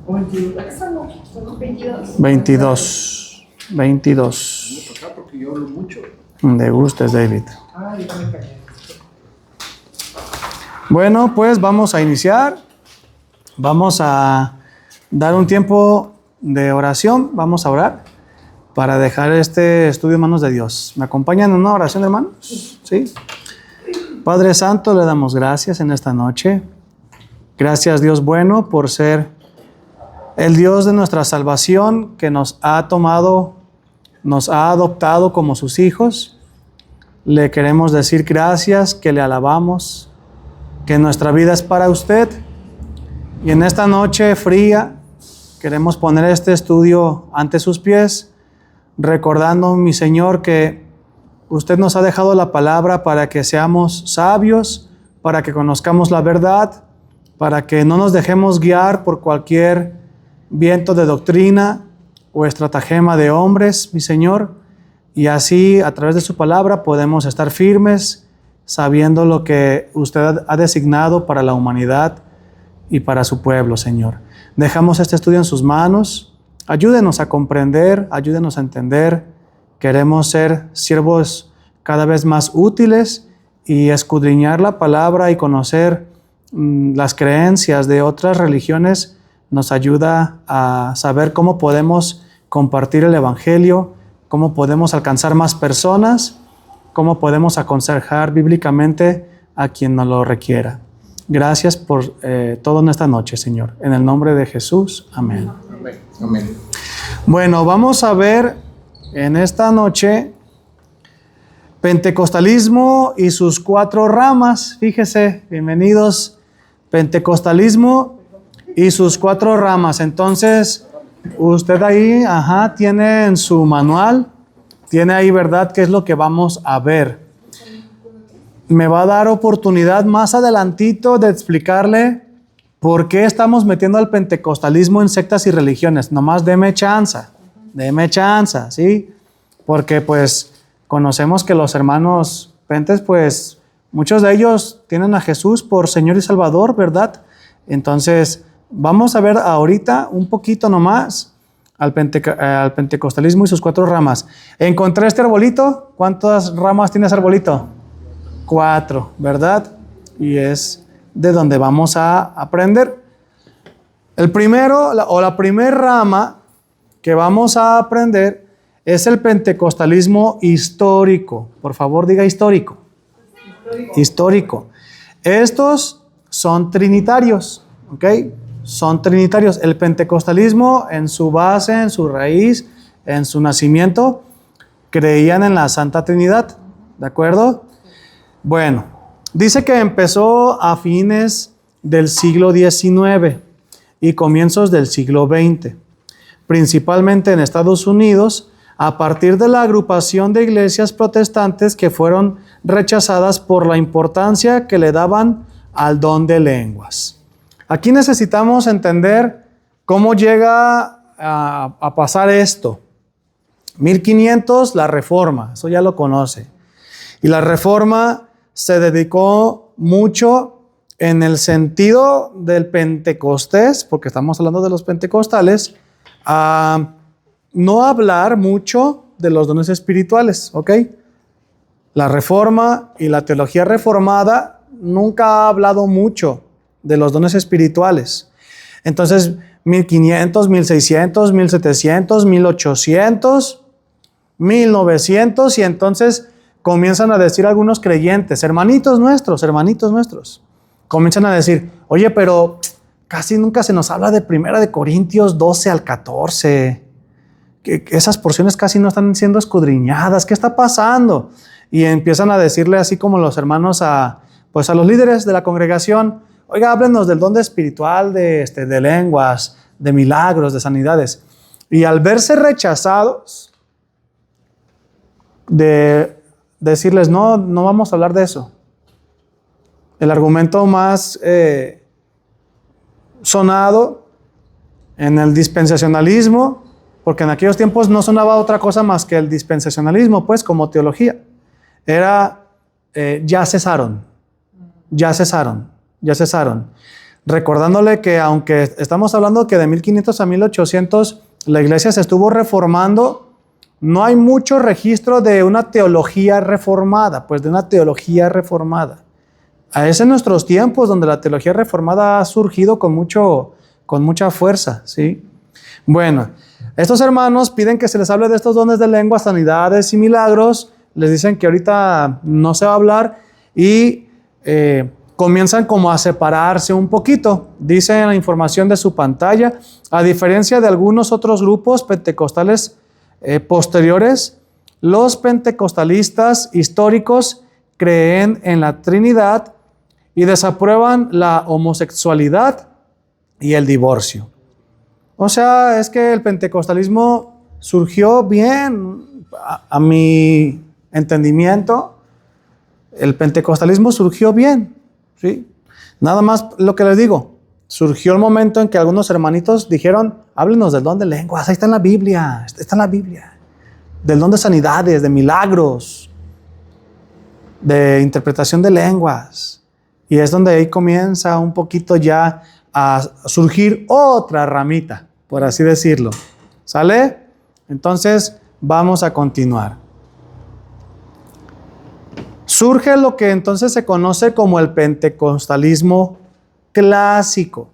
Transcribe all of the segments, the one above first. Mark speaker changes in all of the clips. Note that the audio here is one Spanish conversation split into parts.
Speaker 1: 22. De gustes, David. Bueno, pues vamos a iniciar. Vamos a dar un tiempo de oración. Vamos a orar para dejar este estudio en manos de Dios. ¿Me acompañan en una oración, hermanos? ¿Sí? Padre Santo, le damos gracias en esta noche. Gracias, Dios bueno, por ser el Dios de nuestra salvación, que nos ha tomado, nos ha adoptado como sus hijos. Le queremos decir gracias, que le alabamos, que nuestra vida es para usted. Y en esta noche fría, queremos poner este estudio ante sus pies, recordando, mi Señor, que usted nos ha dejado la palabra para que seamos sabios, para que conozcamos la verdad, para que no nos dejemos guiar por cualquier viento de doctrina o estratagema de hombres, mi Señor, y así a través de su palabra podemos estar firmes, sabiendo lo que usted ha designado para la humanidad y para su pueblo, Señor. Dejamos este estudio en sus manos. Ayúdenos a comprender, ayúdenos a entender. Queremos ser siervos cada vez más útiles y escudriñar la palabra y conocer las creencias de otras religiones nos ayuda a saber cómo podemos compartir el Evangelio, cómo podemos alcanzar más personas, cómo podemos aconsejar bíblicamente a quien nos lo requiera. Gracias por todo en esta noche, Señor. En el nombre de Jesús, amén.
Speaker 2: Amén. Amén.
Speaker 1: Bueno, vamos a ver en esta noche Pentecostalismo y sus 4 ramas. Fíjese, bienvenidos. Pentecostalismo y sus 4 ramas. Entonces, usted ahí, tiene en su manual, tiene ahí, ¿verdad?, qué es lo que vamos a ver. Me va a dar oportunidad más adelantito de explicarle por qué estamos metiendo al pentecostalismo en sectas y religiones. Nomás deme chance, ¿sí? Porque pues conocemos que los hermanos pentes, pues muchos de ellos tienen a Jesús por Señor y Salvador, ¿verdad? Entonces, vamos a ver ahorita un poquito nomás al pentecostalismo y sus 4 ramas. Encontré este arbolito. ¿Cuántas ramas tiene ese arbolito? 4, ¿verdad? Y es de donde vamos a aprender. El primero, la primera rama que vamos a aprender es el pentecostalismo histórico. Por favor, diga histórico. Histórico. Estos son trinitarios, ¿ok? Son trinitarios. El pentecostalismo, en su base, en su raíz, en su nacimiento, creían en la Santa Trinidad, ¿de acuerdo? Bueno, dice que empezó a fines del siglo XIX y comienzos del siglo XX, principalmente en Estados Unidos, a partir de la agrupación de iglesias protestantes que fueron rechazadas por la importancia que le daban al don de lenguas. Aquí necesitamos entender cómo llega a pasar esto. 1500, la Reforma, eso ya lo conoce. Y la Reforma se dedicó mucho en el sentido del Pentecostés, porque estamos hablando de los pentecostales, a no hablar mucho de los dones espirituales, ¿ok? La Reforma y la teología reformada nunca ha hablado mucho de los dones espirituales. Entonces, 1500, 1600, 1700, 1800, 1900, y entonces comienzan a decir algunos creyentes, hermanitos nuestros, comienzan a decir, oye, pero casi nunca se nos habla de 1 Corintios 12 al 14, que esas porciones casi no están siendo escudriñadas, ¿qué está pasando? Y empiezan a decirle así como los hermanos a los líderes de la congregación, oiga, háblenos del don espiritual, de lenguas, de milagros, de sanidades. Y al verse rechazados, de decirles, no vamos a hablar de eso. El argumento más sonado en el dispensacionalismo, porque en aquellos tiempos no sonaba otra cosa más que el dispensacionalismo, pues, como teología. Era, ya cesaron. recordándole que aunque estamos hablando que de 1500 a 1800 la iglesia se estuvo reformando, no hay mucho registro de una teología reformada, Es en nuestros tiempos donde la teología reformada ha surgido con mucha fuerza, ¿sí? Bueno, estos hermanos piden que se les hable de estos dones de lengua, sanidades y milagros. Les dicen que ahorita no se va a hablar y comienzan como a separarse un poquito. Dice en la información de su pantalla, a diferencia de algunos otros grupos pentecostales posteriores, los pentecostalistas históricos creen en la Trinidad y desaprueban la homosexualidad y el divorcio. O sea, es que el pentecostalismo surgió bien, a mi entendimiento, el pentecostalismo surgió bien, ¿sí? Nada más lo que les digo, surgió el momento en que algunos hermanitos dijeron, háblenos del don de lenguas, ahí está en la Biblia, del don de sanidades, de milagros, de interpretación de lenguas. Y es donde ahí comienza un poquito ya a surgir otra ramita, por así decirlo. ¿Sale? Entonces, vamos a continuar. Surge lo que entonces se conoce como el pentecostalismo clásico.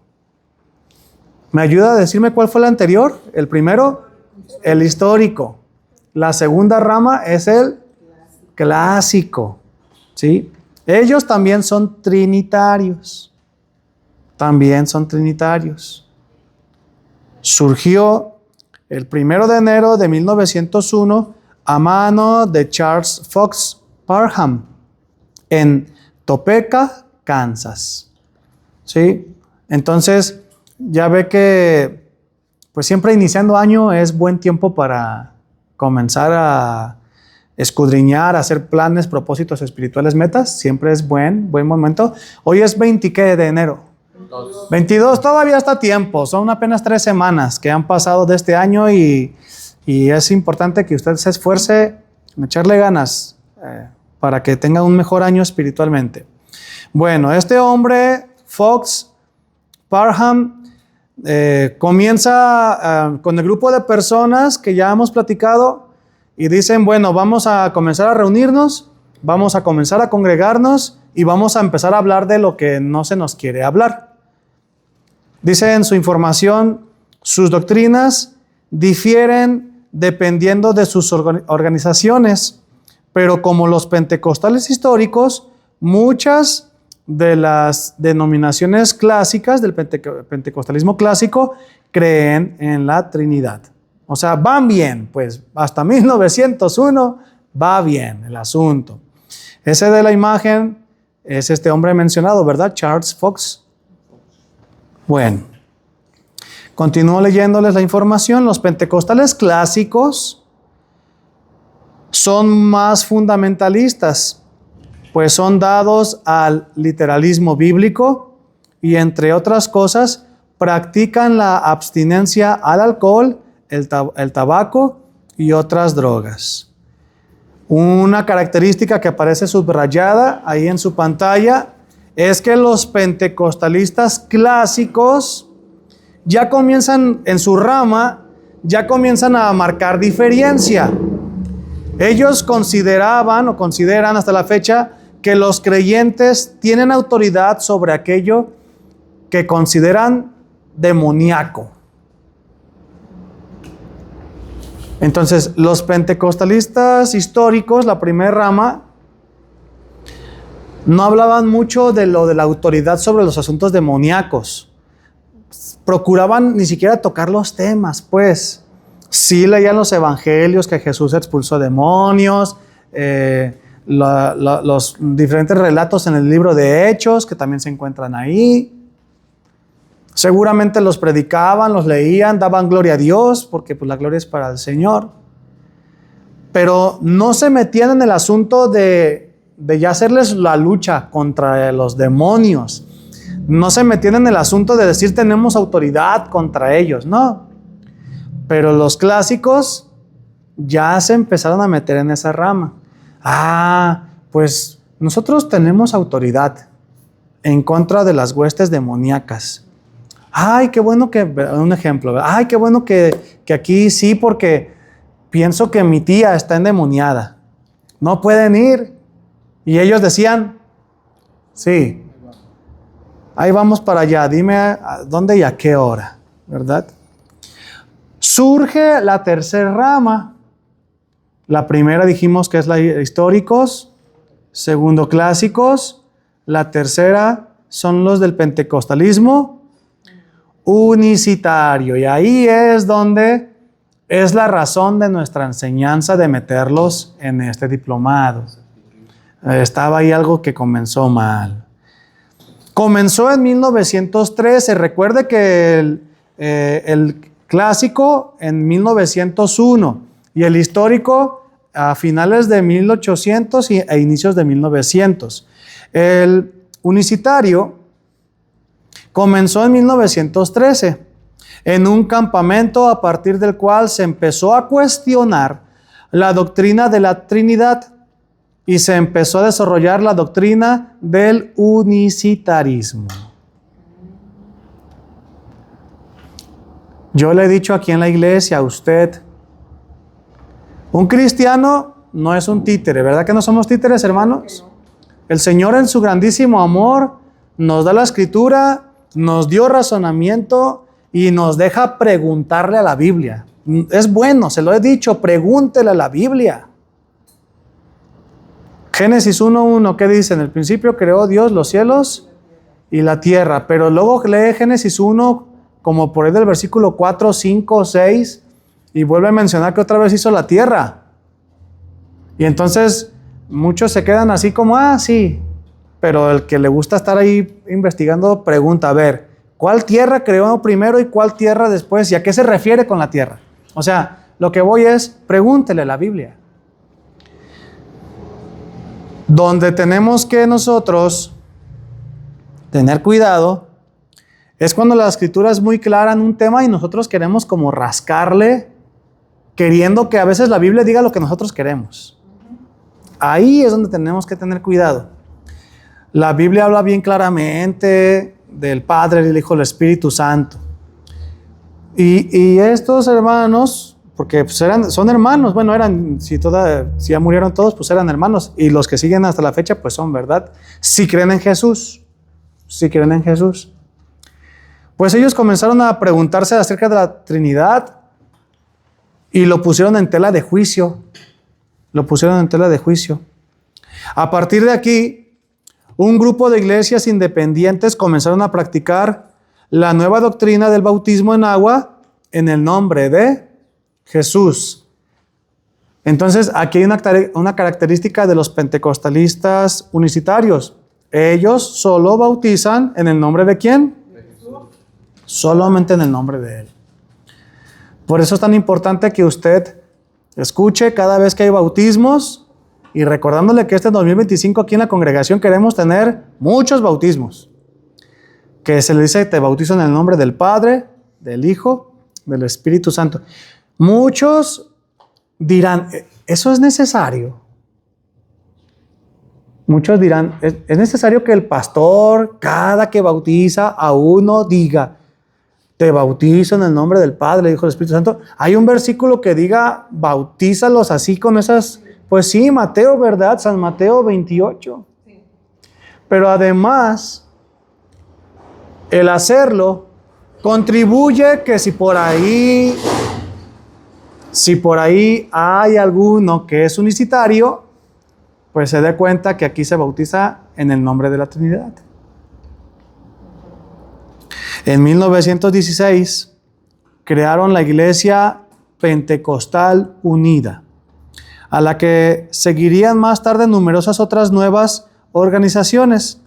Speaker 1: ¿Me ayuda a decirme cuál fue el anterior? El primero, el histórico. La segunda rama es el clásico. ¿Sí? Ellos también son trinitarios. Surgió el 1 de enero de 1901 a mano de Charles Fox Parham en Topeka, Kansas. ¿Sí? Entonces, ya ve que pues siempre iniciando año es buen tiempo para comenzar a escudriñar, hacer planes, propósitos espirituales, metas. Siempre es buen momento. Hoy es 20 de enero. 22, todavía está a tiempo. Son apenas 3 semanas que han pasado de este año y es importante que usted se esfuerce en echarle ganas para que tenga un mejor año espiritualmente. Bueno, este hombre, Fox Parham, comienza con el grupo de personas que ya hemos platicado y dicen, bueno, vamos a comenzar a reunirnos, vamos a comenzar a congregarnos y vamos a empezar a hablar de lo que no se nos quiere hablar. Dice en su información, sus doctrinas difieren dependiendo de sus organizaciones, pero como los pentecostales históricos, muchas de las denominaciones clásicas del pentecostalismo clásico creen en la Trinidad. O sea, van bien, pues hasta 1901 va bien el asunto. Ese de la imagen es este hombre mencionado, ¿verdad? Charles Fox. Bueno, continúo leyéndoles la información. Los pentecostales clásicos son más fundamentalistas, pues son dados al literalismo bíblico y, entre otras cosas, practican la abstinencia al alcohol, el tabaco y otras drogas. Una característica que aparece subrayada ahí en su pantalla es que los pentecostalistas clásicos ya comienzan en su rama, ya comienzan a marcar diferencia. Ellos consideraban o consideran hasta la fecha que los creyentes tienen autoridad sobre aquello que consideran demoníaco. Entonces, los pentecostalistas históricos, la primera rama, no hablaban mucho de lo de la autoridad sobre los asuntos demoníacos. Procuraban ni siquiera tocar los temas, pues. Sí leían los evangelios que Jesús expulsó demonios, los diferentes relatos en el libro de Hechos que también se encuentran ahí. Seguramente los predicaban, los leían, daban gloria a Dios, porque pues la gloria es para el Señor. Pero no se metían en el asunto de ya hacerles la lucha contra los demonios. No se metían en el asunto de decir tenemos autoridad contra ellos, no. Pero los clásicos ya se empezaron a meter en esa rama. Pues nosotros tenemos autoridad en contra de las huestes demoníacas. Ay, qué bueno que, un ejemplo, ay, qué bueno que aquí sí, porque pienso que mi tía está endemoniada. No pueden ir. Y ellos decían, sí, ahí vamos para allá, dime a dónde y a qué hora, ¿verdad? Surge la tercera rama. La primera dijimos que es la históricos, segundo clásicos, la tercera son los del pentecostalismo unicitario. Y ahí es donde es la razón de nuestra enseñanza de meterlos en este diplomado. Estaba ahí algo que comenzó mal. Comenzó en 1913. Recuerde que el clásico en 1901 y el histórico a finales de 1800 e inicios de 1900. El unicitario comenzó en 1913 en un campamento a partir del cual se empezó a cuestionar la doctrina de la Trinidad y se empezó a desarrollar la doctrina del unicitarismo. Yo le he dicho aquí en la iglesia a usted, un cristiano no es un títere, ¿verdad que no somos títeres, hermanos? El Señor en su grandísimo amor nos da la escritura, nos dio razonamiento y nos deja preguntarle a la Biblia. Es bueno, se lo he dicho, pregúntele a la Biblia. Génesis 1:1, ¿qué dice? En el principio creó Dios los cielos y la tierra, pero luego lee Génesis 1 como por ahí del versículo 4, 5, 6 y vuelve a mencionar que otra vez hizo la tierra. Y entonces muchos se quedan así como, sí, pero el que le gusta estar ahí investigando pregunta, a ver, ¿cuál tierra creó primero y cuál tierra después? ¿Y a qué se refiere con la tierra? O sea, lo que voy es, pregúntele a la Biblia. Donde tenemos que nosotros tener cuidado es cuando la escritura es muy clara en un tema y nosotros queremos como rascarle, queriendo que a veces la Biblia diga lo que nosotros queremos. Ahí es donde tenemos que tener cuidado. La Biblia habla bien claramente del Padre, del Hijo, del Espíritu Santo. Y estos hermanos, porque pues son hermanos, bueno, si ya murieron todos, pues eran hermanos. Y los que siguen hasta la fecha, pues son, ¿verdad? Si creen en Jesús. Si creen en Jesús. Pues ellos comenzaron a preguntarse acerca de la Trinidad y lo pusieron en tela de juicio. Lo pusieron en tela de juicio. A partir de aquí, un grupo de iglesias independientes comenzaron a practicar la nueva doctrina del bautismo en agua en el nombre de Jesús. Entonces, aquí hay una característica de los pentecostalistas unicitarios. Ellos solo bautizan en el nombre de ¿quién? De Jesús. Solamente en el nombre de Él. Por eso es tan importante que usted escuche cada vez que hay bautismos y recordándole que este 2025 aquí en la congregación queremos tener muchos bautismos. Que se le dice, te bautizo en el nombre del Padre, del Hijo, del Espíritu Santo. Muchos dirán, ¿eso es necesario? Muchos dirán, ¿es necesario que el pastor, cada que bautiza a uno, diga, te bautizo en el nombre del Padre, del Hijo, del Espíritu Santo? Hay un versículo que diga, bautízalos así con esas, pues sí, Mateo, ¿verdad? San Mateo 28. Pero además, el hacerlo contribuye que si por ahí hay alguno que es unicitario, pues se dé cuenta que aquí se bautiza en el nombre de la Trinidad. En 1916 crearon la Iglesia Pentecostal Unida, a la que seguirían más tarde numerosas otras nuevas organizaciones.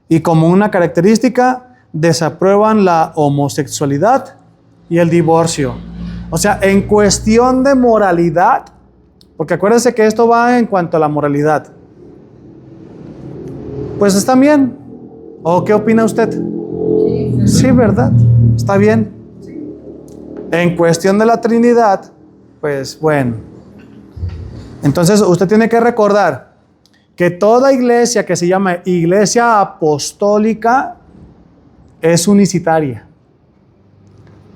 Speaker 1: Y como una característica, desaprueban la homosexualidad y el divorcio. O sea, en cuestión de moralidad, porque acuérdense que esto va en cuanto a la moralidad. Pues está bien. ¿O qué opina usted? Sí, ¿verdad? Está bien. En cuestión de la Trinidad, pues bueno. Entonces usted tiene que recordar que toda iglesia que se llama iglesia apostólica es unicitaria.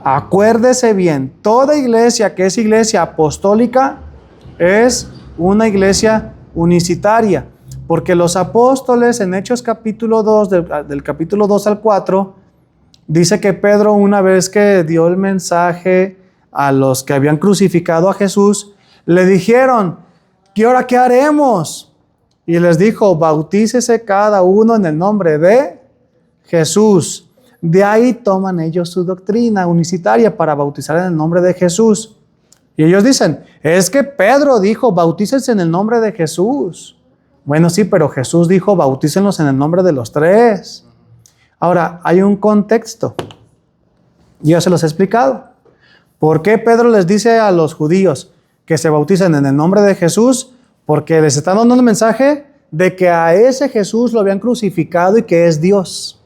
Speaker 1: Acuérdese bien, toda iglesia que es iglesia apostólica es una iglesia unicitaria, porque los apóstoles en Hechos capítulo 2, del capítulo 2 al 4, dice que Pedro, una vez que dio el mensaje a los que habían crucificado a Jesús, le dijeron, ¿y ahora qué haremos? Y les dijo, bautícese cada uno en el nombre de Jesús. De ahí toman ellos su doctrina unicitaria para bautizar en el nombre de Jesús. Y ellos dicen, es que Pedro dijo, bautícense en el nombre de Jesús. Bueno, sí, pero Jesús dijo, bautícenlos en el nombre de los tres. Ahora, hay un contexto. Yo se los he explicado. ¿Por qué Pedro les dice a los judíos que se bauticen en el nombre de Jesús? Porque les están dando un mensaje de que a ese Jesús lo habían crucificado y que es Dios.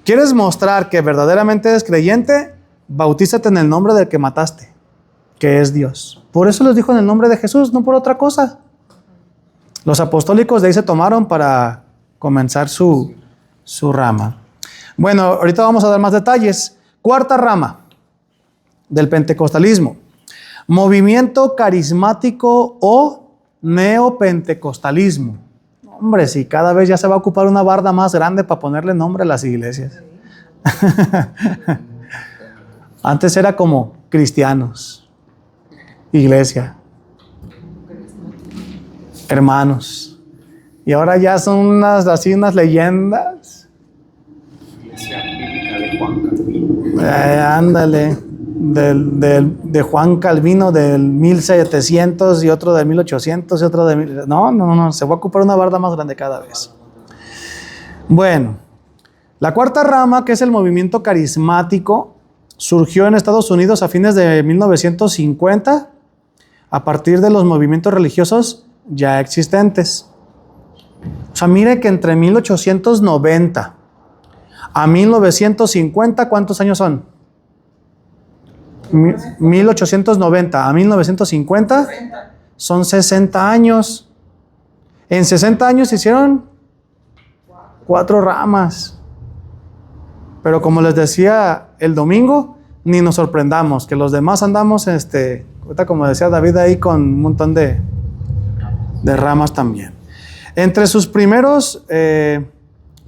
Speaker 1: ¿Quieres mostrar que verdaderamente eres creyente? Bautízate en el nombre del que mataste, que es Dios. Por eso les dijo en el nombre de Jesús, no por otra cosa. Los apostólicos de ahí se tomaron para comenzar su rama. Bueno, ahorita vamos a dar más detalles. Cuarta rama del pentecostalismo. Movimiento carismático o neopentecostalismo. Hombre, sí, cada vez ya se va a ocupar una barda más grande para ponerle nombre a las iglesias. Antes era como cristianos, iglesia, hermanos. Y ahora ya son unas leyendas.
Speaker 2: Iglesia bíblica de Juan Calvino.
Speaker 1: Ándale, de Juan Calvino del 1700 y otro del 1800 y otro de... No, se va a ocupar una barda más grande cada vez. Bueno, la cuarta rama, que es el movimiento carismático, surgió en Estados Unidos a fines de 1950 a partir de los movimientos religiosos ya existentes. O sea, mire que entre 1890 a 1950, ¿cuántos años son? 1890 a 1950 son 60 años. En 60 años se hicieron 4 ramas. Pero como les decía el domingo, ni nos sorprendamos, que los demás andamos, ahorita como decía David ahí, con un montón de ramas también. Entre sus primeros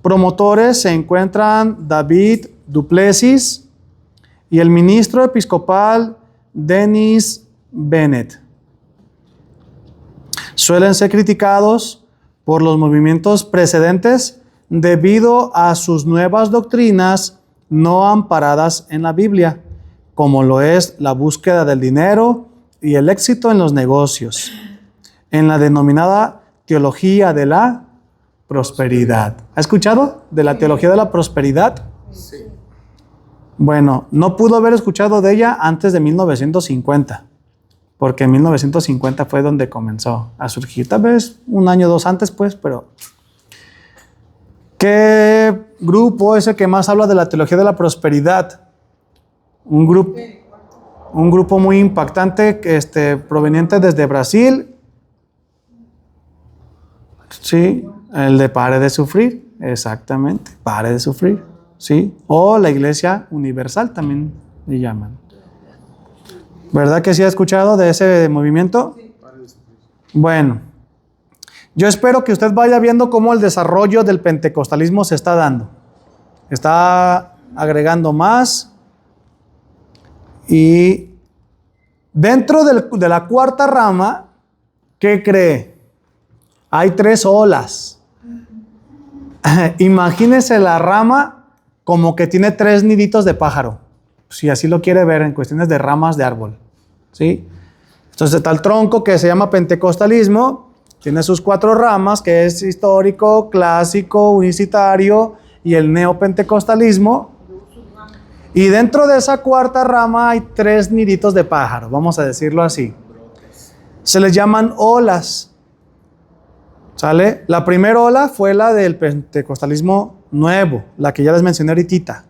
Speaker 1: promotores se encuentran David Duplessis y el ministro episcopal Dennis Bennett. Suelen ser criticados por los movimientos precedentes debido a sus nuevas doctrinas no amparadas en la Biblia, como lo es la búsqueda del dinero y el éxito en los negocios, en la denominada teología de la prosperidad. ¿Ha escuchado de la teología de la prosperidad?
Speaker 2: Sí.
Speaker 1: Bueno, no pudo haber escuchado de ella antes de 1950, porque en 1950 fue donde comenzó a surgir. Tal vez un año o dos antes, pues, pero... ¿Qué grupo es el que más habla de la teología de la prosperidad? Un grupo muy impactante, proveniente desde Brasil. Sí, el de Pare de Sufrir, exactamente, Pare de Sufrir, sí. O la Iglesia Universal también le llaman. ¿Verdad que sí ha escuchado de ese movimiento? Bueno, yo espero que usted vaya viendo cómo el desarrollo del pentecostalismo se está dando. Está agregando más. Y dentro de la cuarta rama, ¿qué cree? Hay 3 olas. Imagínese la rama como que tiene 3 niditos de pájaro. Si así lo quiere ver en cuestiones de ramas de árbol. ¿Sí? Entonces está el tronco que se llama pentecostalismo. Tiene sus 4 ramas, que es histórico, clásico, unicitario y el neopentecostalismo. Y dentro de esa cuarta rama hay 3 niditos de pájaro, vamos a decirlo así. Se les llaman olas. ¿Sale? La primera ola fue la del pentecostalismo nuevo, la que ya les mencioné ahorita.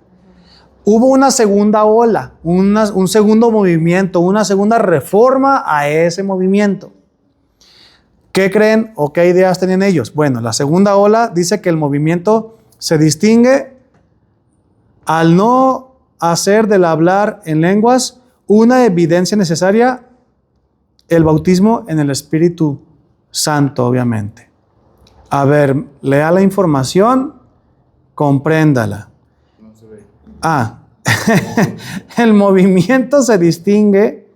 Speaker 1: Hubo una segunda ola, un segundo movimiento, una segunda reforma a ese movimiento, ¿Qué creen o qué ideas tenían ellos? Bueno, la segunda ola dice que el movimiento se distingue al no hacer del hablar en lenguas una evidencia necesaria, el bautismo en el Espíritu Santo, obviamente. A ver, lea la información, compréndala. El movimiento se distingue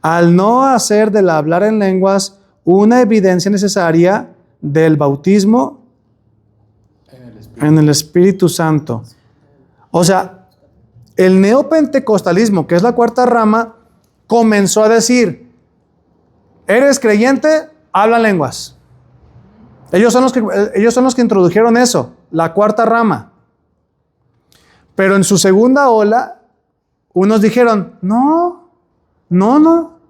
Speaker 1: al no hacer del hablar en lenguas una evidencia necesaria del bautismo en el Espíritu Santo. O sea, el neopentecostalismo, que es la cuarta rama, comenzó a decir: ¿eres creyente? Habla lenguas. Ellos son los que introdujeron eso, la cuarta rama. Pero en su segunda ola, unos dijeron: no.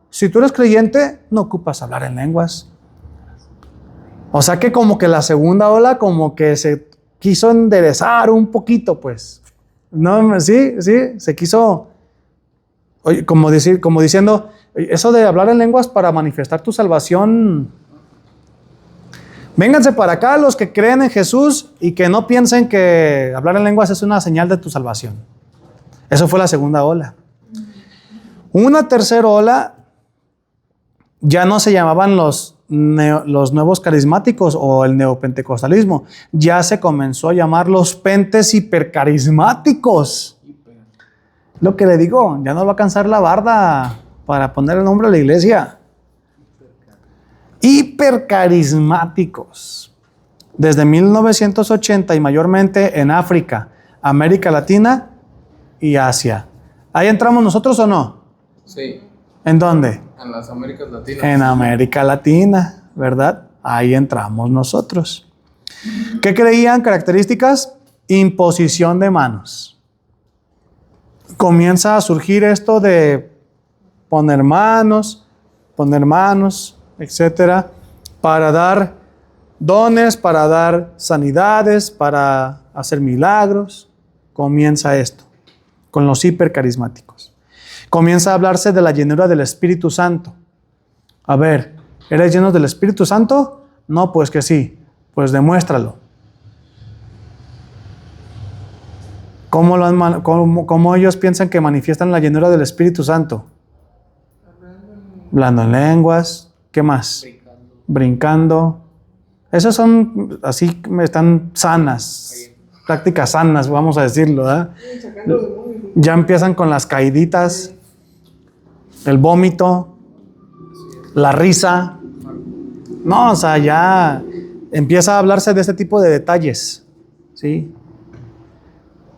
Speaker 1: Si tú eres creyente, no ocupas hablar en lenguas. O sea que como que la segunda ola como que se quiso enderezar un poquito, pues. No, sí, se quiso, como diciendo, eso de hablar en lenguas para manifestar tu salvación. Vénganse para acá los que creen en Jesús y que no piensen que hablar en lenguas es una señal de tu salvación. Eso fue la segunda ola. Una tercera ola ya no se llamaban los nuevos carismáticos o el neopentecostalismo. Ya se comenzó a llamar los pentes hipercarismáticos. Lo que le digo, ya no va a alcanzar la barda para poner el nombre a la iglesia. Hipercarismáticos. Desde 1980 y mayormente en África, América Latina y Asia. ¿Ahí entramos nosotros o no?
Speaker 2: Sí.
Speaker 1: ¿En dónde?
Speaker 2: En las Américas Latinas.
Speaker 1: En América Latina, ¿verdad? Ahí entramos nosotros. ¿Qué creían? Características: imposición de manos. Comienza a surgir esto de poner manos, etcétera, para dar dones, para dar sanidades, para hacer milagros. Comienza esto con los hipercarismáticos. Comienza a hablarse de la llenura del Espíritu Santo. A ver, ¿eres lleno del Espíritu Santo? No, pues que sí. Pues demuéstralo. ¿Cómo ellos piensan que manifiestan la llenura del Espíritu Santo? Hablando en lenguas. ¿Qué más? Brincando. Esas son, así están sanas. Prácticas sanas, vamos a decirlo, ¿verdad? Ya empiezan con las caíditas, el vómito, la risa. No, o sea, ya empieza a hablarse de este tipo de detalles, ¿sí?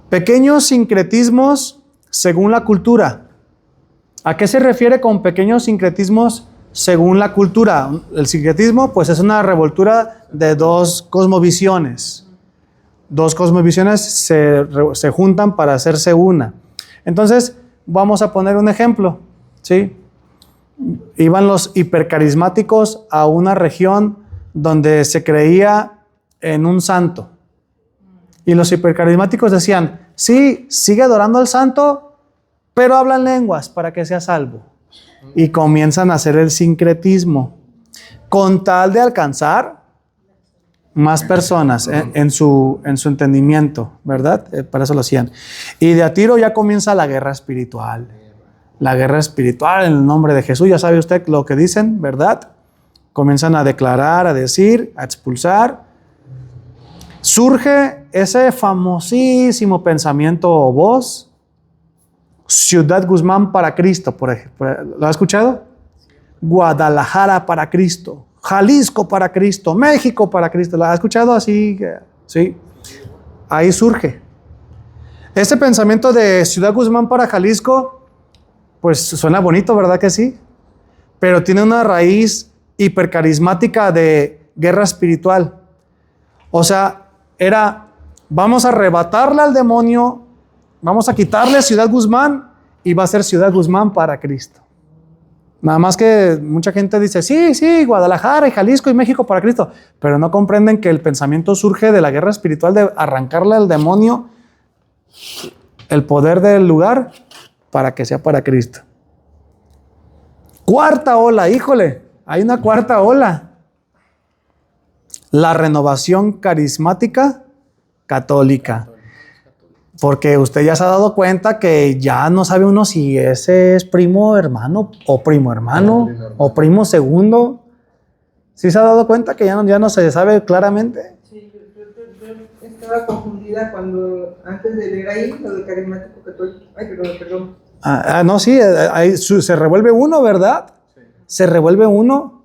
Speaker 1: Pequeños sincretismos según la cultura. ¿A qué se refiere con pequeños sincretismos según la cultura? El sincretismo, pues, es una revoltura de dos cosmovisiones. Dos cosmovisiones se juntan para hacerse una. Entonces, vamos a poner un ejemplo, ¿sí? Iban los hipercarismáticos a una región donde se creía en un santo. Y los hipercarismáticos decían: sí, sigue adorando al santo, pero habla en lenguas para que sea salvo. Y comienzan a hacer el sincretismo con tal de alcanzar más personas en su entendimiento, ¿verdad? Para eso lo hacían. Y de a tiro ya comienza la guerra espiritual. La guerra espiritual en el nombre de Jesús. Ya sabe usted lo que dicen, ¿verdad? Comienzan a declarar, a decir, a expulsar. Surge ese famosísimo pensamiento o voz: Ciudad Guzmán para Cristo, por ejemplo. ¿Lo ha escuchado? Guadalajara para Cristo. Jalisco para Cristo, México para Cristo. ¿La ha escuchado así? Sí. Ahí surge. Este pensamiento de Ciudad Guzmán para Jalisco, pues suena bonito, ¿verdad que sí? Pero tiene una raíz hipercarismática de guerra espiritual. O sea, vamos a arrebatarle al demonio, vamos a quitarle Ciudad Guzmán y va a ser Ciudad Guzmán para Cristo. Nada más que mucha gente dice: sí, Guadalajara y Jalisco y México para Cristo. Pero no comprenden que el pensamiento surge de la guerra espiritual, de arrancarle al demonio el poder del lugar para que sea para Cristo. Cuarta ola, híjole. Hay una cuarta ola. La renovación carismática católica. Porque usted ya se ha dado cuenta que ya no sabe uno si ese es primo hermano o primo hermano o primo segundo. ¿Sí se ha dado cuenta que ya no se sabe claramente?
Speaker 3: Sí, yo estaba confundida cuando, antes de leer ahí, lo del carismático católico. Ay, perdón.
Speaker 1: No, sí, ahí se revuelve uno, ¿verdad? Se revuelve uno.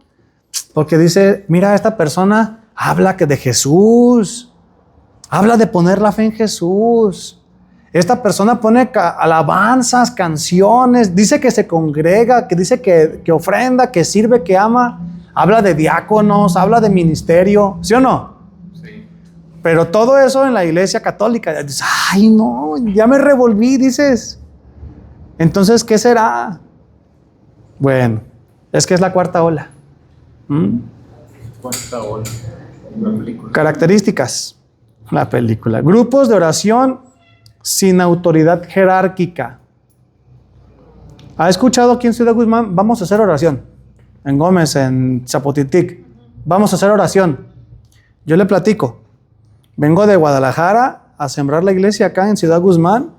Speaker 1: Porque dice, mira, esta persona habla que de Jesús. Habla de poner la fe en Jesús. Esta persona pone alabanzas, canciones, dice que se congrega, que dice que ofrenda, que sirve, que ama. Habla de diáconos, habla de ministerio, ¿sí o no?
Speaker 2: Sí.
Speaker 1: Pero todo eso en la iglesia católica. Dices, ay, no, ya me revolví, dices. Entonces, ¿qué será? Bueno, es que es la cuarta ola.
Speaker 2: Cuarta ola. La película.
Speaker 1: Características. La película. Grupos de oración sin autoridad jerárquica. ¿Ha escuchado aquí en Ciudad Guzmán? Vamos a hacer oración. En Gómez, en Zapotitic. Vamos a hacer oración. Yo le platico. Vengo de Guadalajara a sembrar la iglesia acá en Ciudad Guzmán.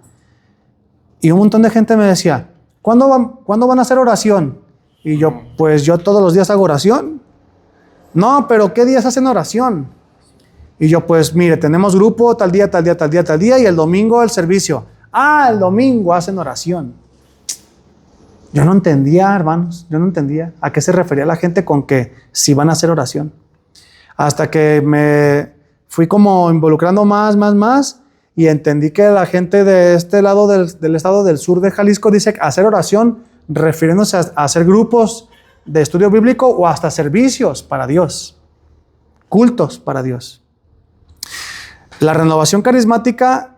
Speaker 1: Y un montón de gente me decía, ¿cuándo van a hacer oración? Y yo, pues yo todos los días hago oración. No, pero ¿qué días hacen oración? Y yo, pues mire, tenemos grupo tal día, tal día, tal día, tal día, y el domingo el servicio. El domingo hacen oración. Yo no entendía, hermanos, a qué se refería la gente con que si van a hacer oración. Hasta que me fui como involucrando más, y entendí que la gente de este lado del estado del sur de Jalisco dice hacer oración, refiriéndose a hacer grupos de estudio bíblico o hasta servicios para Dios, cultos para Dios. La renovación carismática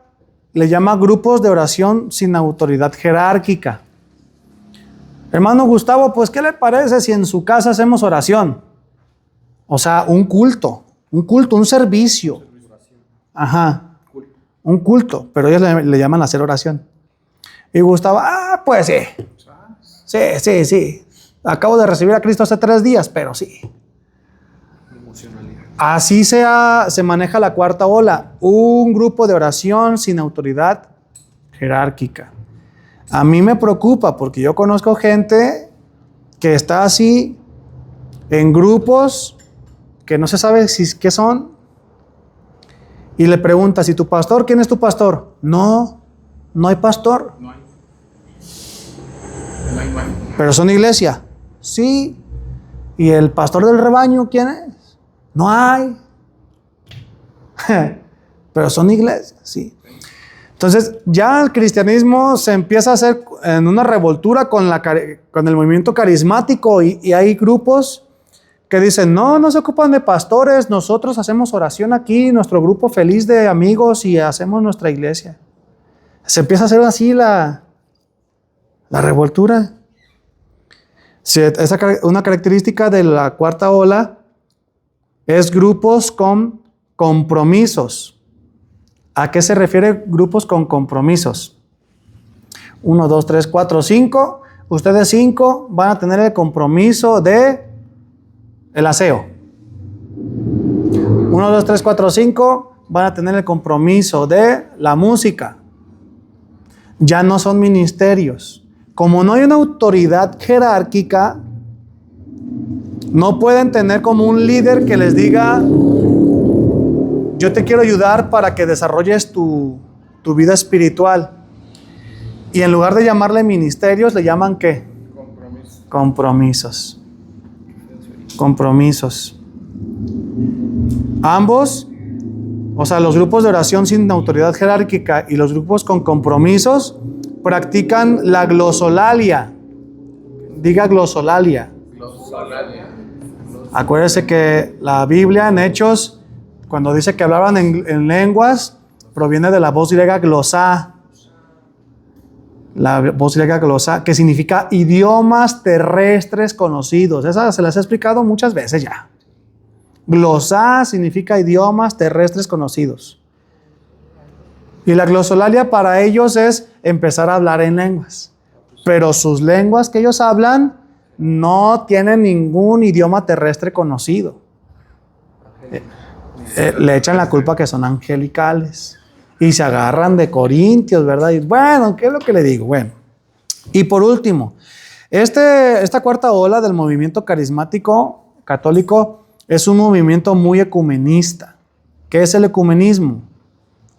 Speaker 1: le llama grupos de oración sin autoridad jerárquica. Hermano Gustavo, pues ¿qué le parece si en su casa hacemos oración? O sea, un culto, un servicio. Ajá, un culto, pero ellos le llaman hacer oración. Y Gustavo, pues sí. Sí. Acabo de recibir a Cristo hace 3 días, pero sí. Así se maneja la cuarta ola, un grupo de oración sin autoridad jerárquica. A mí me preocupa porque yo conozco gente que está así en grupos que no se sabe qué son y le preguntas, ¿y tu pastor? ¿Quién es tu pastor? No hay pastor.
Speaker 2: No hay.
Speaker 1: ¿Pero son iglesia? Sí. ¿Y el pastor del rebaño quién es? No hay. Pero son iglesias, sí. Entonces, ya el cristianismo se empieza a hacer en una revoltura con el movimiento carismático y hay grupos que dicen, no se ocupan de pastores, nosotros hacemos oración aquí, nuestro grupo feliz de amigos y hacemos nuestra iglesia. Se empieza a hacer así la revoltura. Sí, una característica de la cuarta ola es grupos con compromisos. ¿A qué se refiere grupos con compromisos? 1, 2, 3, 4, 5. Ustedes 5 van a tener el compromiso de el aseo. 1, 2, 3, 4, 5 van a tener el compromiso de la música. Ya no son ministerios. Como no hay una autoridad jerárquica, no pueden tener como un líder que les diga, yo te quiero ayudar para que desarrolles tu vida espiritual. Y en lugar de llamarle ministerios, le llaman ¿qué? Compromisos. Ambos, o sea, los grupos de oración sin autoridad jerárquica y los grupos con compromisos, practican la glosolalia. Diga glosolalia. Acuérdese que la Biblia en Hechos, cuando dice que hablaban en lenguas, proviene de la voz griega glosá. La voz griega glosá, que significa idiomas terrestres conocidos. Esa se las he explicado muchas veces ya. Glosá significa idiomas terrestres conocidos. Y la glosolalia para ellos es empezar a hablar en lenguas. Pero sus lenguas que ellos hablan no tienen ningún idioma terrestre conocido. Le echan la culpa que son angelicales y se agarran de corintios, ¿verdad? Y bueno, ¿qué es lo que le digo? Bueno, y por último, esta cuarta ola del movimiento carismático católico es un movimiento muy ecumenista. ¿Qué es el ecumenismo?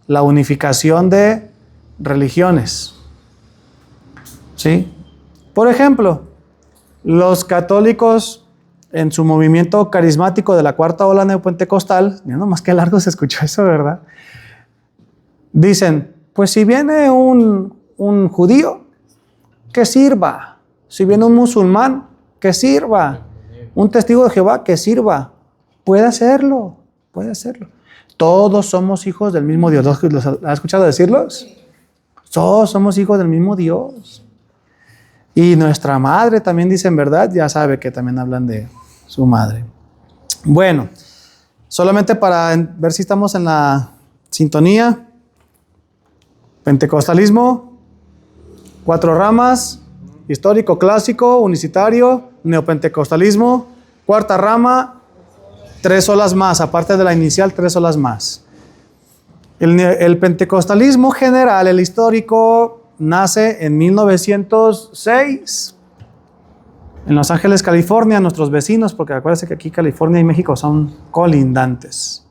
Speaker 1: La unificación de religiones. ¿Sí? Por ejemplo, los católicos en su movimiento carismático de la cuarta ola neopentecostal, mira nomás qué largo se escuchó eso, ¿verdad? Dicen, pues si viene un judío, que sirva. Si viene un musulmán, que sirva. Un testigo de Jehová, que sirva. Puede hacerlo, puede hacerlo. Todos somos hijos del mismo Dios. ¿Los has escuchado decirlos? Todos somos hijos del mismo Dios. Y nuestra madre también dicen, ¿verdad? Ya sabe que también hablan de su madre. Bueno, solamente para ver si estamos en la sintonía. Pentecostalismo, 4 ramas, histórico, clásico, unicitario, neopentecostalismo, cuarta rama, 3 olas más, aparte de la inicial, 3 olas más. El pentecostalismo general, el histórico, nace en 1906 en Los Ángeles, California, nuestros vecinos, porque acuérdense que aquí California y México son colindantes.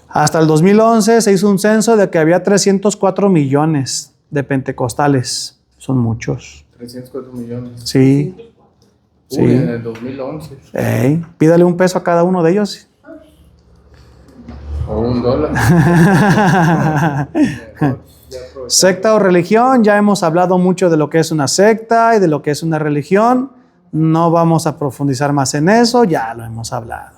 Speaker 1: Hasta el 2011 se hizo un censo de que había 304 millones de pentecostales. Son muchos.
Speaker 2: 304 millones.
Speaker 1: Sí. Sí.
Speaker 2: En el 2011.
Speaker 1: Pídale $1 a cada uno de ellos.
Speaker 2: O $1.
Speaker 1: Secta o religión, ya hemos hablado mucho de lo que es una secta y de lo que es una religión. No vamos a profundizar más en eso, ya lo hemos hablado.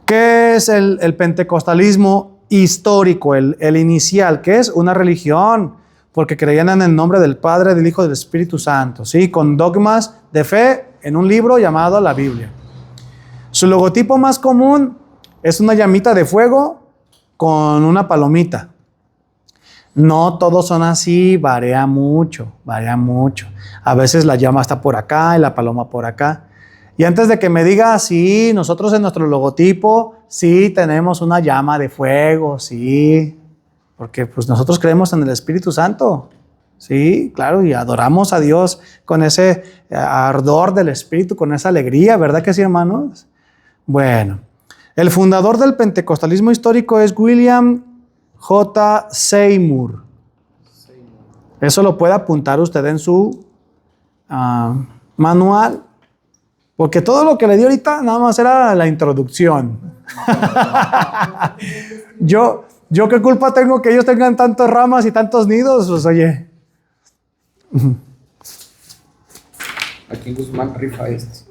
Speaker 1: ¿Qué es el pentecostalismo histórico, el inicial? ¿Qué es? Una religión, porque creían en el nombre del Padre, del Hijo y del Espíritu Santo, ¿sí? Con dogmas de fe en un libro llamado la Biblia. Su logotipo más común es una llamita de fuego con una palomita. No todos son así, varía mucho, varía mucho. A veces la llama está por acá y la paloma por acá. Y antes de que me diga, sí, nosotros en nuestro logotipo, sí tenemos una llama de fuego, sí. Porque pues nosotros creemos en el Espíritu Santo. Sí, claro, y adoramos a Dios con ese ardor del Espíritu, con esa alegría, ¿verdad que sí, hermanos? Bueno, el fundador del pentecostalismo histórico es William J. Seymour. Eso lo puede apuntar usted en su manual. Porque todo lo que le di ahorita nada más era la introducción. Yo qué culpa tengo que ellos tengan tantas ramas y tantos nidos, pues oye.
Speaker 2: Aquí en Guzmán rifa este.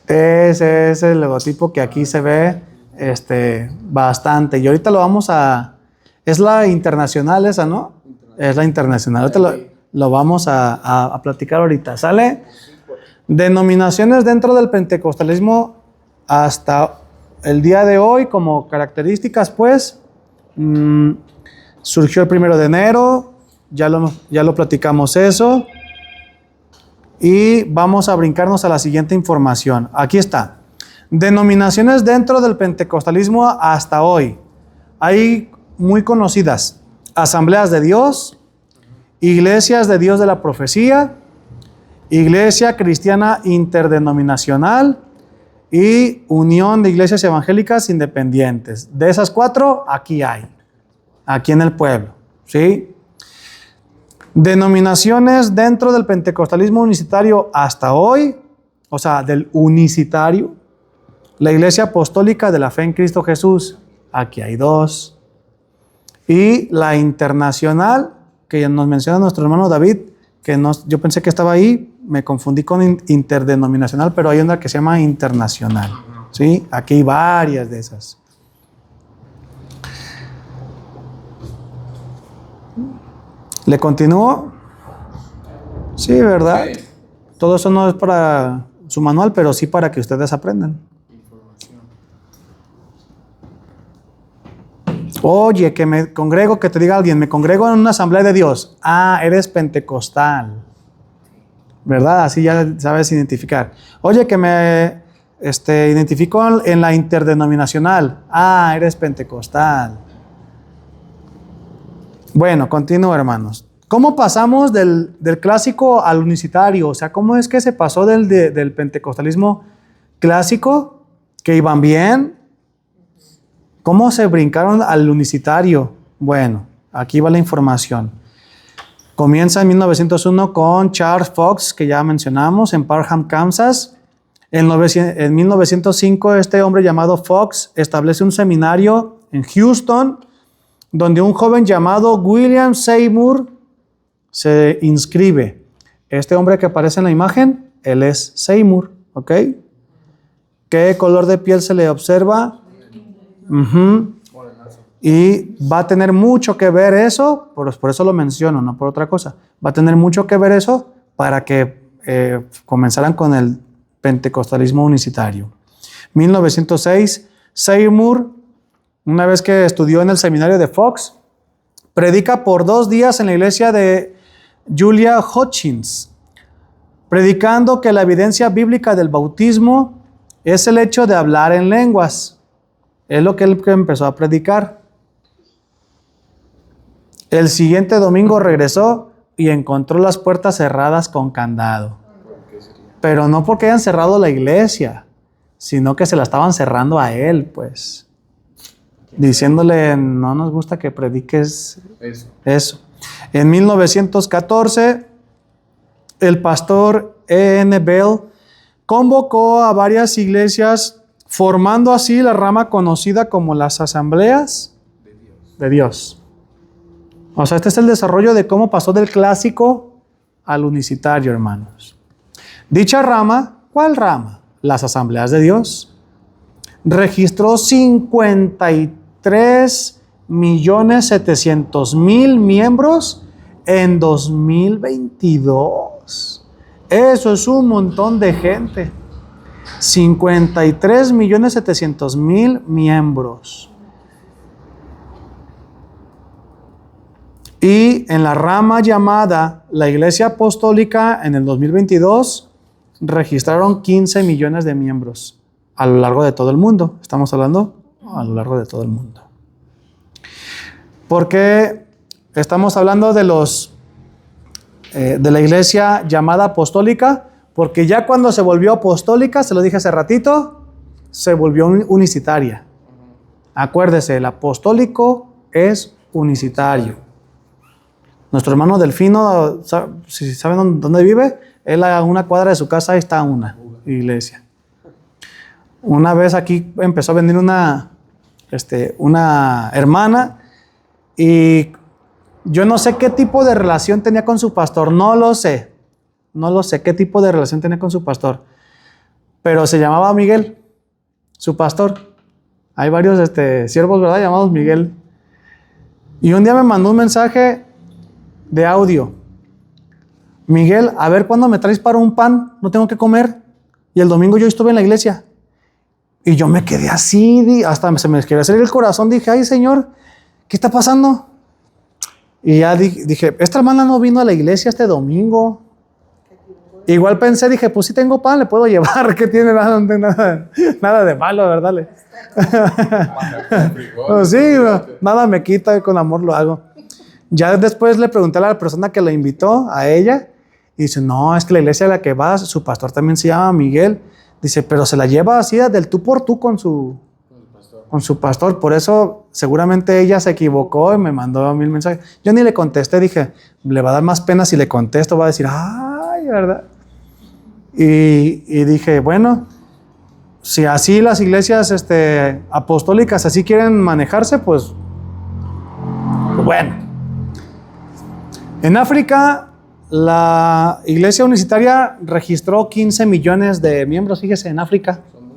Speaker 1: Ese es el logotipo que aquí se ve bastante. Y ahorita lo vamos a... Es la internacional esa, ¿no? Es la internacional. Ahorita lo vamos a platicar ahorita. ¿Sale? Denominaciones dentro del pentecostalismo hasta el día de hoy como características, pues, surgió el 1 de enero, ya lo platicamos eso, y vamos a brincarnos a la siguiente información. Aquí está. Denominaciones dentro del pentecostalismo hasta hoy. Hay muy conocidas: Asambleas de Dios, Iglesias de Dios de la Profecía, Iglesia Cristiana Interdenominacional y Unión de Iglesias Evangélicas Independientes. De esas 4, aquí hay, aquí en el pueblo, ¿sí? Denominaciones dentro del pentecostalismo unicitario hasta hoy, o sea, del unicitario, la Iglesia Apostólica de la Fe en Cristo Jesús, aquí hay 2, y la internacional, que nos menciona nuestro hermano David, que yo pensé que estaba ahí, me confundí con interdenominacional, pero hay una que se llama internacional, ¿sí? Aquí hay varias de esas. ¿Le continúo? Sí, ¿verdad? Sí. Todo eso no es para su manual, pero sí para que ustedes aprendan. Oye, que me congrego, que te diga alguien, me congrego en una asamblea de Dios. Ah, eres pentecostal. ¿verdad? Así ya sabes identificar. Oye, que me identifico en la interdenominacional. Ah, eres pentecostal. Bueno, continúo, hermanos. ¿Cómo pasamos del clásico al unicitario? O sea, ¿cómo es que se pasó del pentecostalismo clásico, que iban bien? ¿Cómo se brincaron al unicitario? Bueno, aquí va la información. Comienza en 1901 con Charles Fox, que ya mencionamos, en Parham, Kansas. En 1905, este hombre llamado Fox establece un seminario en Houston, donde un joven llamado William Seymour se inscribe. Este hombre que aparece en la imagen, él es Seymour, ¿ok? ¿Qué color de piel se le observa? Y va a tener mucho que ver eso, por eso lo menciono, no por otra cosa. Va a tener mucho que ver eso para que comenzaran con el pentecostalismo unicitario. 1906, Seymour, una vez que estudió en el seminario de Fox, predica por 2 días en la iglesia de Julia Hutchins, predicando que la evidencia bíblica del bautismo es el hecho de hablar en lenguas. Es lo que él empezó a predicar. El siguiente domingo regresó y encontró las puertas cerradas con candado. Pero no porque hayan cerrado la iglesia, sino que se la estaban cerrando a él, pues. Diciéndole, no nos gusta que prediques eso. En 1914, el pastor E.N. Bell convocó a varias iglesias, formando así la rama conocida como las asambleas de Dios. O sea, este es el desarrollo de cómo pasó del clásico al unicitario, hermanos. Dicha rama, ¿cuál rama? Las asambleas de Dios. Registró 53.700.000 miembros en 2022. Eso es un montón de gente. 53.700.000 miembros. Y en la rama llamada la Iglesia Apostólica, en el 2022, registraron 15 millones de miembros a lo largo de todo el mundo. Estamos hablando a lo largo de todo el mundo. ¿Por qué estamos hablando de la iglesia llamada apostólica? Porque ya cuando se volvió apostólica, se lo dije hace ratito, se volvió unicitaria. Acuérdese, el apostólico es unicitario. Nuestro hermano Delfino, si saben dónde vive, él a una cuadra de su casa ahí está una iglesia. Una vez aquí empezó a venir una hermana y yo no sé qué tipo de relación tenía con su pastor, no lo sé qué tipo de relación tenía con su pastor, pero se llamaba Miguel, su pastor. Hay varios siervos, ¿verdad?, llamados Miguel. Y un día me mandó un mensaje de audio. Miguel, a ver cuándo me traes para un pan, no tengo que comer. Y el domingo yo estuve en la iglesia. Y yo me quedé así, hasta se me quería salir el corazón. Dije, ay Señor, ¿qué está pasando? Y ya dije, esta hermana no vino a la iglesia este domingo. Igual pensé, dije, pues si tengo pan, le puedo llevar. ¿Qué tiene? Nada de malo, ¿verdad? Pues sí, nada me quita, con amor lo hago. Ya después le pregunté a la persona que la invitó, a ella, y dice, no, es que la iglesia a la que va, su pastor también se llama Miguel. Dice, pero se la lleva así del tú por tú con su pastor. Por eso seguramente ella se equivocó y me mandó 1000 mensajes. Yo ni le contesté, dije, le va a dar más pena si le contesto, va a decir, ay, ¿verdad? Y dije, bueno, si así las iglesias apostólicas así quieren manejarse, pues bueno. En África, la iglesia unicitaria registró 15 millones de miembros, fíjese, en África.
Speaker 2: Son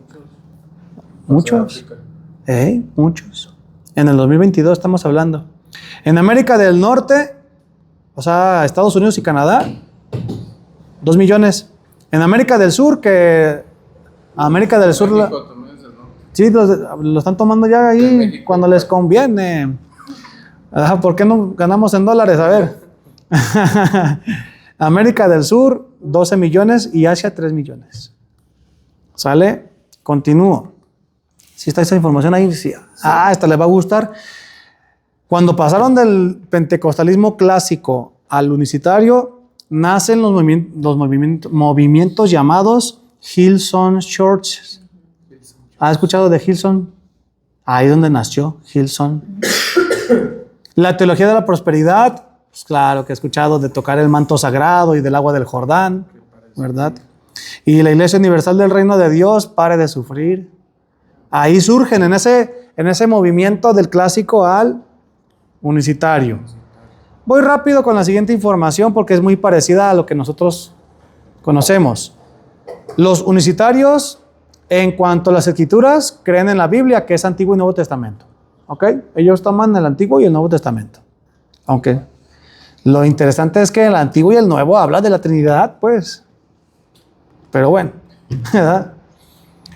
Speaker 1: Muchos. Muchos. En el 2022 estamos hablando. En América del Norte, o sea, Estados Unidos y Canadá, 2 millones. En América del Sur, América del Sur...
Speaker 2: México también es el norte.
Speaker 1: Sí, lo están tomando ya ahí cuando les conviene. ¿Por qué no ganamos en dólares? A ver. América del Sur, 12 millones y Asia 3 millones. ¿Sale? Continúo. Si está esa información ahí, sí. Esta le va a gustar. Cuando pasaron del pentecostalismo clásico al unicitario, nacen los movimientos llamados Hillsong Churches. ¿Ha escuchado de Hillsong? Ahí donde nació Hillsong. La teología de la prosperidad, pues claro que he escuchado de tocar el manto sagrado y del agua del Jordán, ¿verdad? Y la Iglesia Universal del Reino de Dios, pare de sufrir. Ahí surgen en ese movimiento del clásico al unicitario. Voy rápido con la siguiente información porque es muy parecida a lo que nosotros conocemos. Los unicitarios, en cuanto a las escrituras, creen en la Biblia, que es Antiguo y Nuevo Testamento. ¿Ok? Ellos toman el Antiguo y el Nuevo Testamento. Aunque lo interesante es que el Antiguo y el Nuevo habla de la Trinidad, pues. Pero bueno, ¿verdad?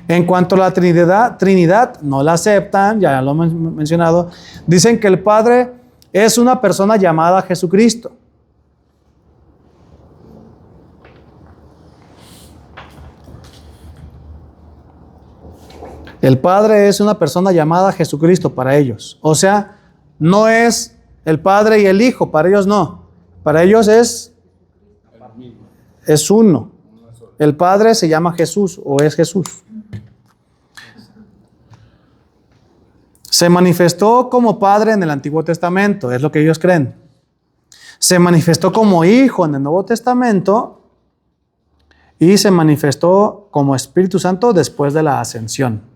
Speaker 1: En cuanto a la Trinidad, no la aceptan, ya lo he mencionado. Dicen que el Padre es una persona llamada Jesucristo. El Padre es una persona llamada Jesucristo para ellos. O sea, no es el Padre y el Hijo, para ellos no. Para ellos es uno. El Padre se llama Jesús o es Jesús. Se manifestó como Padre en el Antiguo Testamento, es lo que ellos creen. Se manifestó como Hijo en el Nuevo Testamento y se manifestó como Espíritu Santo después de la ascensión.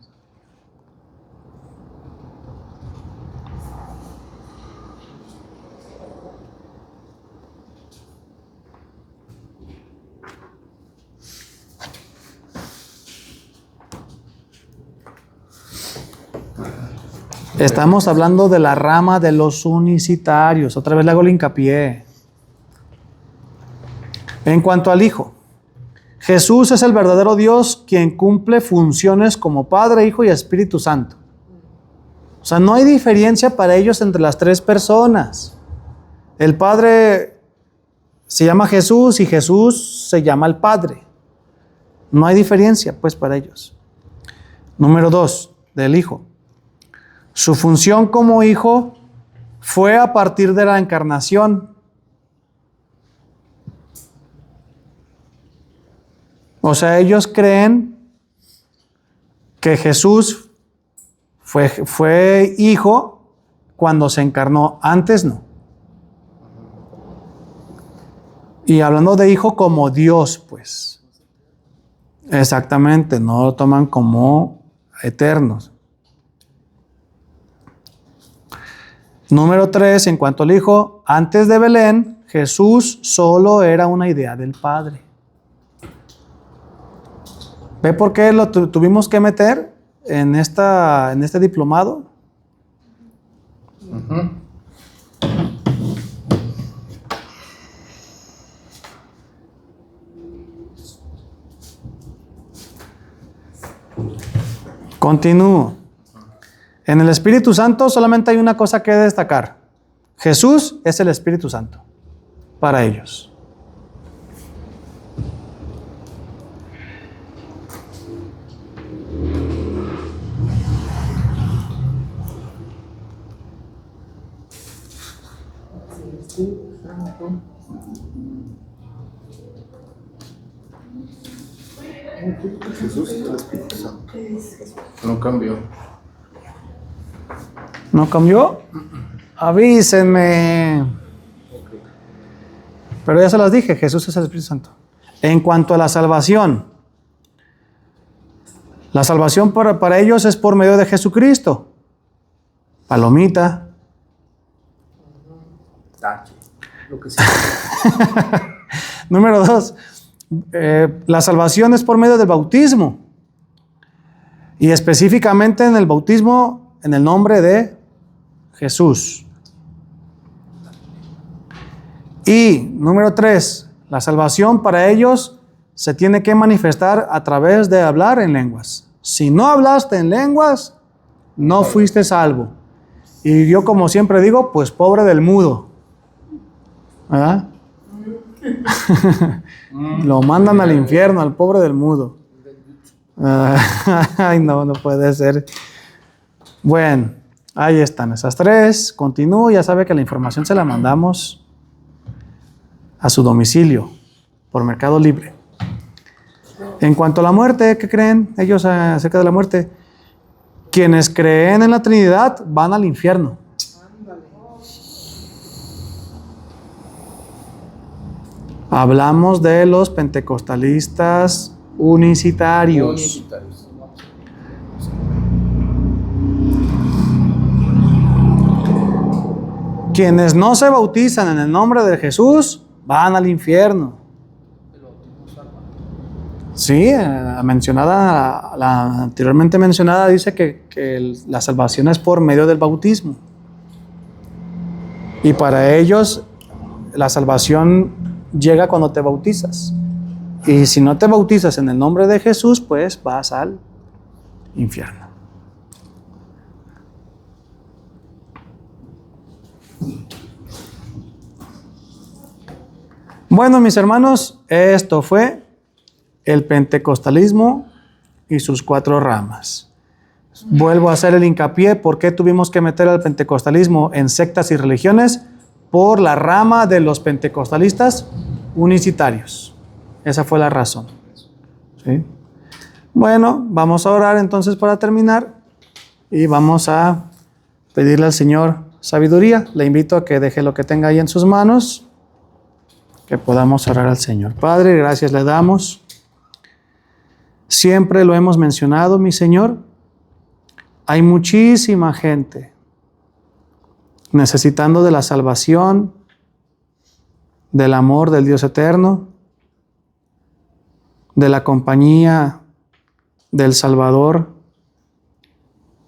Speaker 1: Estamos hablando de la rama de los unicitarios. Otra vez le hago el hincapié. En cuanto al Hijo, Jesús es el verdadero Dios quien cumple funciones como Padre, Hijo y Espíritu Santo. O sea, no hay diferencia para ellos entre las tres personas. El Padre se llama Jesús y Jesús se llama el Padre. No hay diferencia, pues, para ellos. Número 2, del Hijo. Su función como Hijo fue a partir de la encarnación. O sea, ellos creen que Jesús fue Hijo cuando se encarnó, antes no. Y hablando de Hijo como Dios, pues. Exactamente, no lo toman como eternos. Número 3, en cuanto al Hijo, antes de Belén, Jesús solo era una idea del Padre. ¿Ve por qué lo tuvimos que meter en este diplomado? Continúo. En el Espíritu Santo solamente hay una cosa que destacar. Jesús es el Espíritu Santo para ellos.
Speaker 2: Jesús es el Espíritu Santo. No cambió.
Speaker 1: ¿No cambió? Avísenme. Pero ya se las dije, Jesús es el Espíritu Santo. En cuanto a la salvación para ellos es por medio de Jesucristo. Palomita.
Speaker 2: Tache. Lo que sea.
Speaker 1: Número 2. La salvación es por medio del bautismo. Y específicamente en el bautismo en el nombre de Jesús. Y número 3, la salvación para ellos se tiene que manifestar a través de hablar en lenguas. Si no hablaste en lenguas, no fuiste salvo. Y yo, como siempre digo, pues pobre del mudo. ¿Verdad? Lo mandan al infierno, al pobre del mudo. Ay, no puede ser. Bueno, ahí están esas tres. Continúo, ya sabe que la información se la mandamos a su domicilio por Mercado Libre. En cuanto a la muerte, ¿qué creen ellos acerca de la muerte? Quienes creen en la Trinidad van al infierno. Hablamos de los pentecostalistas unicitarios. Quienes no se bautizan en el nombre de Jesús van al infierno. Sí, la anteriormente mencionada dice que la salvación es por medio del bautismo. Y para ellos la salvación llega cuando te bautizas. Y si no te bautizas en el nombre de Jesús, pues vas al infierno. Bueno, mis hermanos, esto fue el pentecostalismo y sus 4 ramas. Vuelvo a hacer el hincapié, ¿por qué tuvimos que meter al pentecostalismo en sectas y religiones? Por la rama de los pentecostalistas unicitarios. Esa fue la razón. ¿Sí? Bueno, vamos a orar entonces para terminar y vamos a pedirle al Señor sabiduría. Le invito a que deje lo que tenga ahí en sus manos, que podamos orar al Señor. Padre, gracias le damos. Siempre lo hemos mencionado, mi Señor. Hay muchísima gente necesitando de la salvación, del amor del Dios eterno, de la compañía del Salvador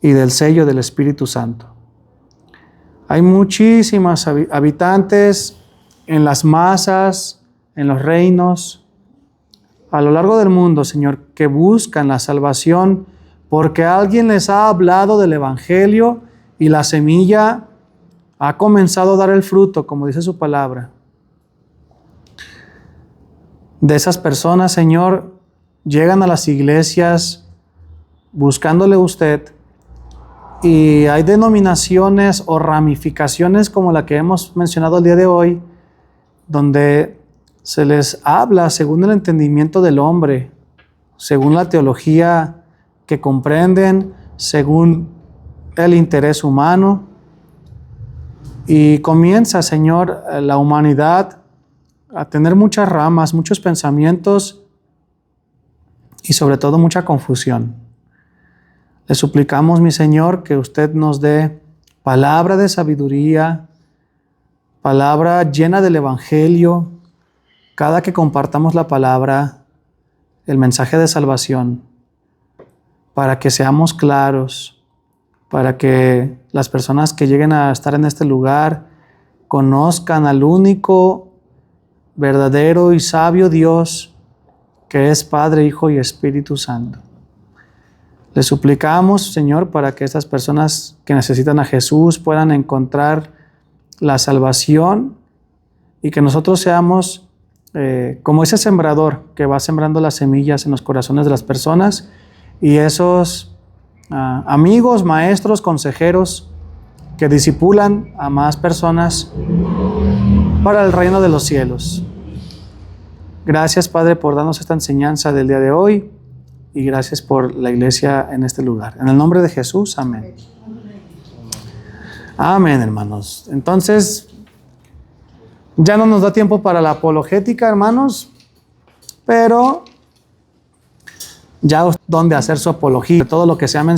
Speaker 1: y del sello del Espíritu Santo. Hay muchísimas habitantes en las masas, en los reinos, a lo largo del mundo, Señor, que buscan la salvación porque alguien les ha hablado del Evangelio y la semilla ha comenzado a dar el fruto, como dice su palabra. De esas personas, Señor, llegan a las iglesias buscándole a usted, y hay denominaciones o ramificaciones como la que hemos mencionado el día de hoy, donde se les habla según el entendimiento del hombre, según la teología que comprenden, según el interés humano. Y comienza, Señor, la humanidad a tener muchas ramas, muchos pensamientos y sobre todo mucha confusión. Le suplicamos, mi Señor, que usted nos dé palabra de sabiduría, palabra llena del Evangelio, cada que compartamos la palabra, el mensaje de salvación, para que seamos claros, para que las personas que lleguen a estar en este lugar conozcan al único, verdadero y sabio Dios, que es Padre, Hijo y Espíritu Santo. Le suplicamos, Señor, para que estas personas que necesitan a Jesús puedan encontrar la salvación y que nosotros seamos como ese sembrador que va sembrando las semillas en los corazones de las personas, y esos amigos, maestros, consejeros que discipulan a más personas para el reino de los cielos. Gracias, Padre, por darnos esta enseñanza del día de hoy, y gracias por la iglesia en este lugar. En el nombre de Jesús, amén. Amén, hermanos. Entonces, ya no nos da tiempo para la apologética, hermanos, pero ya dónde hacer su apología, todo lo que se ha mencionado.